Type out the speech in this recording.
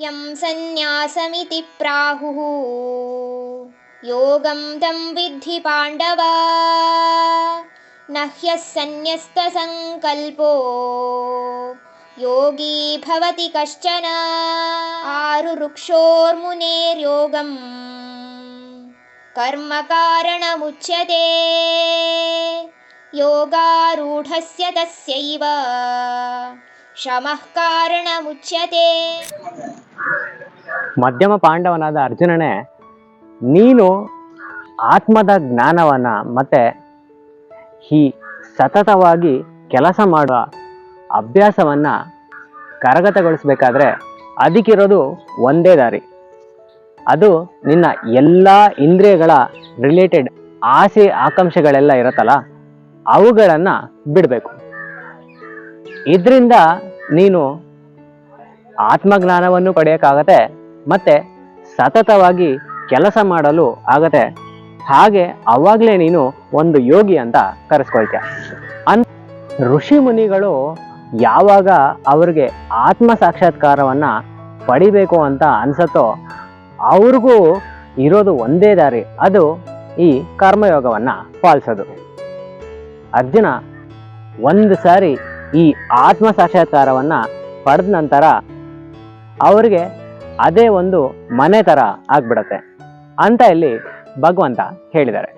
यं सन्न्यासमिति प्राहुः योगं तं विद्धि पाण्डव न ह्यः सन्न्यस्तसङ्कल्पो योगी भवति कश्चन आरुरुक्षोर्मुनेर्योगं कर्म कारणमुच्यते योगारूढस्य तस्यैव ಶಮಃ ಕಾರಣಮುಚ್ಯತೆ. ಮಧ್ಯಮ ಪಾಂಡವನಾದ ಅರ್ಜುನನೇ, ನೀನು ಆತ್ಮದ ಜ್ಞಾನವನ್ನು ಮತ್ತೆ ಈ ಸತತವಾಗಿ ಕೆಲಸ ಮಾಡುವ ಅಭ್ಯಾಸವನ್ನು ಕರಗತಗೊಳಿಸಬೇಕಾದ್ರೆ ಅದಕ್ಕಿರೋದು ಒಂದೇ ದಾರಿ. ಅದು ನಿನ್ನ ಎಲ್ಲ ಇಂದ್ರಿಯಗಳ ರಿಲೇಟೆಡ್ ಆಸೆ ಆಕಾಂಕ್ಷೆಗಳೆಲ್ಲ ಇರುತ್ತಲ್ಲ, ಅವುಗಳನ್ನು ಬಿಡಬೇಕು. ಇದರಿಂದ ನೀನು ಆತ್ಮಜ್ಞಾನವನ್ನು ಪಡೆಯೋಕ್ಕಾಗತ್ತೆ, ಮತ್ತು ಸತತವಾಗಿ ಕೆಲಸ ಮಾಡಲು ಆಗತ್ತೆ. ಹಾಗೆ ಅವಾಗಲೇ ನೀನು ಒಂದು ಯೋಗಿ ಅಂತ ಕರೆಸ್ಕೊಳ್ತೀಯ. ಋಷಿ ಮುನಿಗಳು ಯಾವಾಗ ಅವ್ರಿಗೆ ಆತ್ಮ ಸಾಕ್ಷಾತ್ಕಾರವನ್ನು ಪಡಿಬೇಕು ಅಂತ ಅನ್ಸತ್ತೋ ಅವ್ರಿಗೂ ಇರೋದು ಒಂದೇ ದಾರಿ, ಅದು ಈ ಕರ್ಮಯೋಗವನ್ನು ಪಾಲಿಸೋದು. ಅರ್ಜುನ ಒಂದು ಸಾರಿ ಈ ಆತ್ಮ ಸಾಕ್ಷಾತ್ಕಾರವನ್ನು ಪಡೆದ ನಂತರ ಅವರಿಗೆ ಅದೇ ಒಂದು ಮನೆ ಥರ ಆಗ್ಬಿಡತ್ತೆ ಅಂತ ಇಲ್ಲಿ ಭಗವಂತ ಹೇಳಿದ್ದಾರೆ.